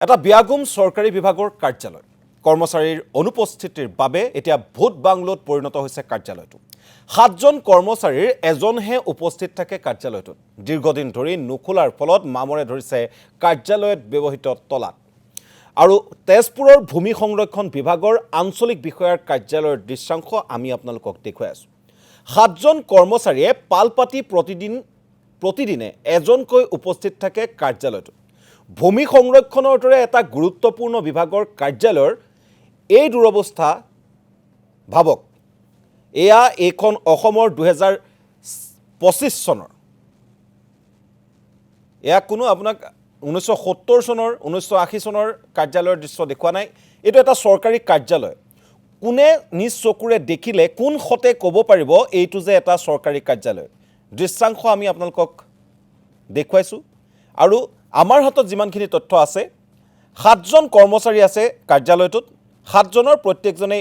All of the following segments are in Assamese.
এটা বিয়াগুম চৰকাৰী বিভাগৰ কাৰ্যালয় কৰ্মচাৰীৰ অনুপস্থিতিৰ বাবে এতিয়া ভূত বাংলোত পৰিণত হৈছে কাৰ্যালয়টো। 7জন কৰ্মচাৰীৰ এজনহে উপস্থিত থাকে কাৰ্যালয়টোত। দীৰ্ঘদিন ধৰি নুখোলাৰ ফলত মামৰে ধৰিছে কাৰ্যালয়ত ব্যৱহৃত তলাত। আৰু তেজপুৰৰ ভূমি সংৰক্ষণ বিভাগৰ আঞ্চলিক বিষয়াৰ কাৰ্যালয়ৰ দৃশ্যাংশ আমি আপোনালোকক দেখুৱাই আছোঁ। 7জন কৰ্মচাৰীয়ে পালপাতি প্ৰতিদিনে এজনকৈ উপস্থিত থাকে কাৰ্যালয়টোত। ভূমি সংৰক্ষণৰ দৰে এটা গুৰুত্বপূৰ্ণ বিভাগৰ কাৰ্যালয়ৰ এই দুৰৱস্থা ভাবক। এয়া এইখন অসমৰ 2025 চনৰ, এয়া কোনো আপোনাক 1970 চনৰ 1980 চনৰ কাৰ্যালয়ৰ দৃশ্য দেখুৱা নাই। এইটো এটা চৰকাৰী কাৰ্যালয়। কোনে নিজ চকুৰে দেখিলে কোন হতে ক'ব পাৰিব এইটো যে এটা চৰকাৰী কাৰ্যালয়। দৃশ্যাংশ আমি আপোনালোকক দেখুৱাইছোঁ। আৰু আমাৰ হাতত যিমানখিনি তথ্য আছে, 7জন কৰ্মচাৰী আছে কাৰ্যালয়টোত। 7জনৰ প্ৰত্যেকজনে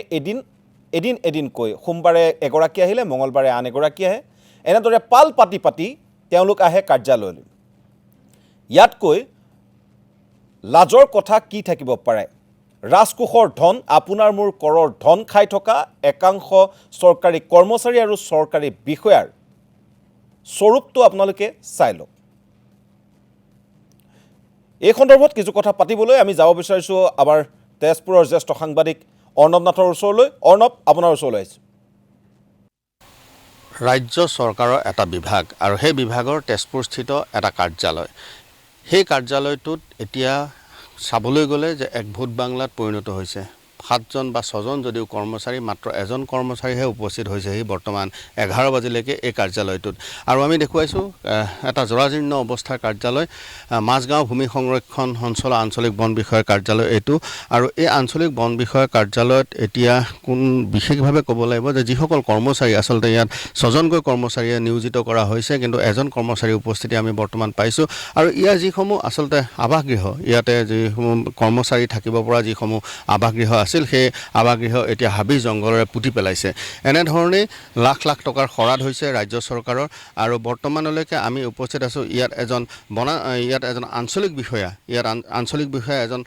এদিনকৈ সোমবাৰে এগৰাকী আহিলে, মঙলবাৰে আন এগৰাকী আহে। এনেদৰে পাল পাতি পাতি তেওঁলোক আহে কাৰ্যালয়লৈ। ইয়াতকৈ লাজৰ কথা কি থাকিব পাৰে? ৰাজকোষৰ ধন, আপোনাৰ মোৰ কৰৰ ধন খাই থকা একাংশ চৰকাৰী কৰ্মচাৰী আৰু চৰকাৰী বিষয়াৰ স্বৰূপটো আপোনালোকে চাই লওক। এই সন্দৰ্ভত কিছু কথা পাতিবলৈ আমি যাব বিচাৰিছোঁ আমাৰ তেজপুৰৰ জ্যেষ্ঠ সাংবাদিক অৰ্ণৱ নাথৰ ওচৰলৈ। অৰ্ণৱ, আপোনাৰ ওচৰলৈ আহিছোঁ। ৰাজ্য চৰকাৰৰ এটা বিভাগ আৰু সেই বিভাগৰ তেজপুৰস্থিত এটা কাৰ্যালয়। সেই কাৰ্যালয়টোত এতিয়া চাবলৈ গ'লে যে এক ভূত বাংলাত পৰিণত হৈছে। 7জন বা 6জন যদিও কৰ্মচাৰী, মাত্ৰ এজন কৰ্মচাৰীহে উপস্থিত হৈছেহি বৰ্তমান 11 বাজিলৈকে এই কাৰ্যালয়টোত। আৰু আমি দেখুৱাইছোঁ এটা জৰাজীৰ্ণ অৱস্থাৰ কাৰ্যালয়। মাজগাঁও ভূমি সংৰক্ষণ অঞ্চলৰ আঞ্চলিক বন বিষয়াৰ কাৰ্যালয় এইটো। আৰু এই আঞ্চলিক বন বিষয়াৰ কাৰ্যালয়ত এতিয়া বিশেষভাৱে ক'ব লাগিব যে যিসকল কৰ্মচাৰী, আচলতে ইয়াত 6জনকৈ কৰ্মচাৰীয়ে নিয়োজিত কৰা হৈছে, কিন্তু এজন কৰ্মচাৰীৰ উপস্থিতি আমি বৰ্তমান পাইছোঁ। আৰু ইয়াৰ যিসমূহ আচলতে আৱাসগৃহ, ইয়াতে যিসমূহ কৰ্মচাৰী থাকিব পৰা যিসমূহ আৱাসগৃহ আছিল, সেই আৱাসগৃহ এতিয়া হাবি জংঘলেৰে পুতি পেলাইছে। এনেধৰণেই লাখ লাখ টকাৰ খৰাদ হৈছে ৰাজ্য চৰকাৰৰ। আৰু বৰ্তমানলৈকে আমি উপস্থিত আছোঁ, ইয়াত এজন আঞ্চলিক বিষয়া, আঞ্চলিক বিষয়া এজন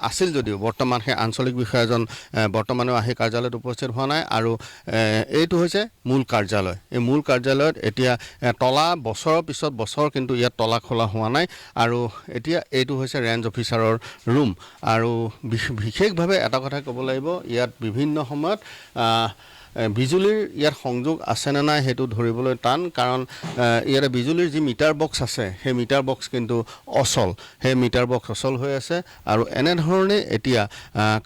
আছিল যদিও বৰ্তমান সেই আঞ্চলিক বিষয়া এজন বৰ্তমানেও আহি কাৰ্যালয়ত উপস্থিত হোৱা নাই। আৰু এইটো হৈছে মূল কাৰ্যালয়। এই মূল কাৰ্যালয়ত এতিয়া তলা বছৰৰ পিছত বছৰ কিন্তু ইয়াত তলা খোলা হোৱা নাই। আৰু এতিয়া এইটো হৈছে ৰেঞ্জ অফিচাৰৰ ৰুম। আৰু বিশেষভাৱে এটা কথা ক'ব লাগিব, ইয়াত বিভিন্ন সময়ত বিজুলীৰ ইয়াত সংযোগ আছেনে নাই সেইটো ধৰিবলৈ টান। কাৰণ ইয়াতে বিজুলীৰ যি মিটাৰ বক্স আছে, সেই মিটাৰ বক্স কিন্তু অচল। সেই মিটাৰ বক্স অচল হৈ আছে। আৰু এনেধৰণে এতিয়া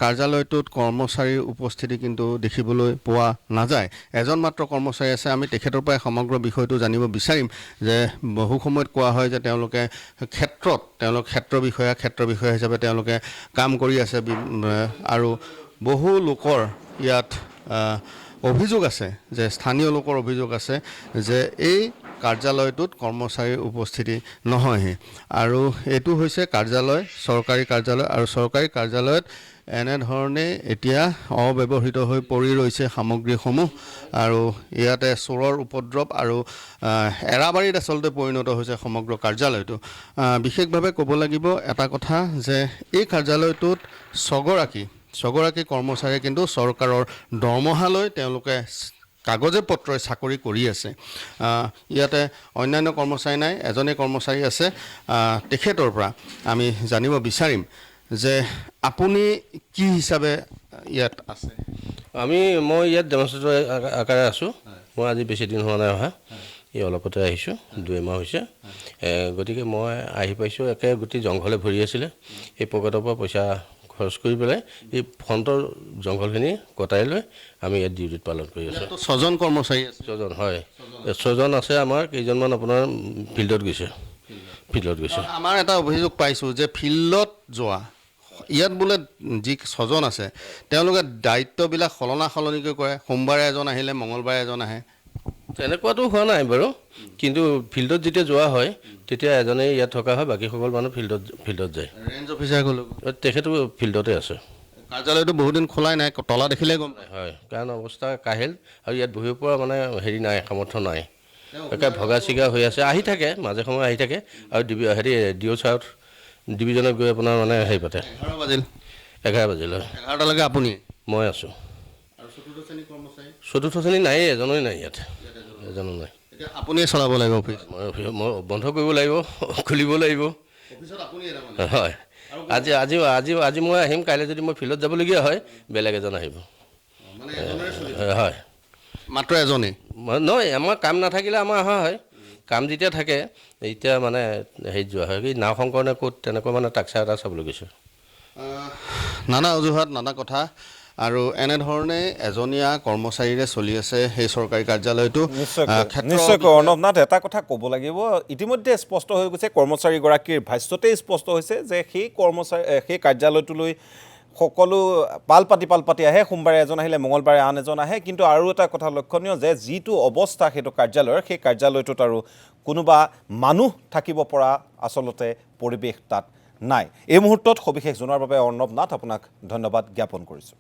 কাৰ্যালয়টোত কৰ্মচাৰীৰ উপস্থিতি কিন্তু দেখিবলৈ পোৱা নাযায়। এজন মাত্ৰ কৰ্মচাৰী আছে। আমি তেখেতৰ পৰাই সমগ্ৰ বিষয়টো জানিব বিচাৰিম যে বহু সময়ত কোৱা হয় যে তেওঁলোক ক্ষেত্ৰ বিষয়া হিচাপে তেওঁলোকে কাম কৰি আছে। আৰু বহু লোকৰ ইয়াত অভিযোগ আছে, যে স্থানীয় লোকৰ অভিযোগ আছে যে এই কাৰ্যালয়টোত কৰ্মচাৰীৰ উপস্থিতি নহয়হি। আৰু এইটো হৈছে কাৰ্যালয়, চৰকাৰী কাৰ্যালয়। আৰু চৰকাৰী কাৰ্যালয়ত এনেধৰণে এতিয়া অব্যৱহৃত হৈ পৰি ৰৈছে সামগ্ৰীসমূহ। আৰু ইয়াতে চোৰৰ উপদ্ৰৱ আৰু এৰাবাৰীত আচলতে পৰিণত হৈছে সমগ্ৰ কাৰ্যালয়টো। বিশেষভাৱে ক'ব লাগিব এটা কথা যে এই কাৰ্যালয়টোত 6গৰাকী কৰ্মচাৰীয়ে কিন্তু চৰকাৰৰ দৰমহালৈ তেওঁলোকে কাগজে পত্ৰই চাকৰি কৰি আছে। ইয়াতে অন্যান্য কৰ্মচাৰী নাই, এজনেই কৰ্মচাৰী আছে। তেখেতৰ পৰা আমি জানিব বিচাৰিম যে আপুনি কি হিচাপে ইয়াত আছে। মই ইয়াত ডেমনষ্ট্ৰেটৰ আকাৰে আছোঁ। মই আজি বেছি দিন হোৱা নাই অহা, এই অলপতে আহিছোঁ, 2 মাহ হৈছে। গতিকে মই আহি পাইছোঁ, একে গোটেই জংঘলে ভৰি আছিলে। এই পকেটৰ পৰা পইচা খৰচ কৰি পেলাই এই ফ্ৰণ্টৰ জংঘলখিনি কটাই লৈ আমি ইয়াত ডিউটিত পালন কৰি আছোঁ। 6জন কৰ্মচাৰী আছে। 6জন, হয়। 6জন আছে। আমাৰ কেইজনমান আপোনাৰ ফিল্ডত গৈছে। আমাৰ এটা অভিযোগ পাইছোঁ যে ফিল্ডত যোৱা ইয়াত বোলে যি 6জন আছে, তেওঁলোকে দায়িত্ববিলাক সলনিকৈ কৰে। সোমবাৰে এজন আহিলে, মঙলবাৰে এজন আহে। তেনেকুৱাতো হোৱা নাই বাৰু। কিন্তু ফিল্ডত যেতিয়া যোৱা হয় তেতিয়া এজনেই ইয়াত থকা হয়, বাকীসকল মানুহ ফিল্ডত যায়। ৰেঞ্জ অফিচাৰ গ'লো, তেখেতো ফিল্ডতে আছে। কাৰ্যালয়টো বহুদিন খোলাই নাই, তলা দেখিলে গম পায়। হয়, কাৰণ অৱস্থা কাহিল। আৰু ইয়াত বহিব পৰা নাই, সামৰ্থ্য নাই। একে ভগা চিগা হৈ আছে। আহি থাকে, মাজে সময়ে আহি থাকে। আৰু DO ছাৰত ডিভিজনত গৈ আপোনাৰ মানে হেৰি পাতে 11 বাজিল 11 বাজিলৈ 11টালৈকে আপুনি মই আছোঁ। আৰু চতুৰ্থ শ্ৰেণীৰ কৰ্মচাৰী চতুৰ্থ শ্ৰেণী নায়েই, এজনেই নাই ইয়াত, এজনো নাই। এতিয়া আপুনিয়ে চলাব লাগিব অফিচ মই বন্ধ কৰিব লাগিব, খুলিব লাগিব। অফিচত আপুনি এটা মানে হয়, আজি মই আহিম, কাইলৈ যদি মই ফিল্ডত যাবলগীয়া হয় বেলেগ এজন আহিব। মানে এজনেৰে চলিব হয়, মাত্ৰ এজনেই নহয় আমাৰ কাম নাথাকিলে আমাৰ অহা হয়, কাম যেতিয়া থাকে এতিয়া মানে হেৰিত যোৱা হয়, কি নাও শংকৰ নে ক'ত তেনেকুৱা মানে টাক্সা এটা চাবলৈ গৈছোঁ। নানা অজুহাত নানা কথা আৰু এনেধৰণে এজনীয়া কৰ্মচাৰীৰে চলি আছে সেই চৰকাৰী কাৰ্যালয়টো নিশ্চয়কৈ অৰ্ণৱনাথ, এটা কথা ক'ব লাগিব, ইতিমধ্যে স্পষ্ট হৈ গৈছে, কৰ্মচাৰীগৰাকীৰ ভাষ্যতেই স্পষ্ট হৈছে যে সেই কাৰ্যালয়টোলৈ সকলো পাল পাতি আহে, সোমবাৰে এজন আহিলে মঙলবাৰে আন এজন আহে, কিন্তু আৰু এটা কথা লক্ষণীয় যে যিটো অৱস্থা সেইটো কাৰ্যালয়ৰ, সেই কাৰ্যালয়টোত আৰু কোনোবা মানুহ থাকিব পৰা আচলতে পৰিৱেশ তাত নাই। এই মুহূৰ্তত সবিশেষ জনোৱাৰ বাবে অৰ্ণৱনাথ আপোনাক ধন্যবাদ জ্ঞাপন কৰিছোঁ।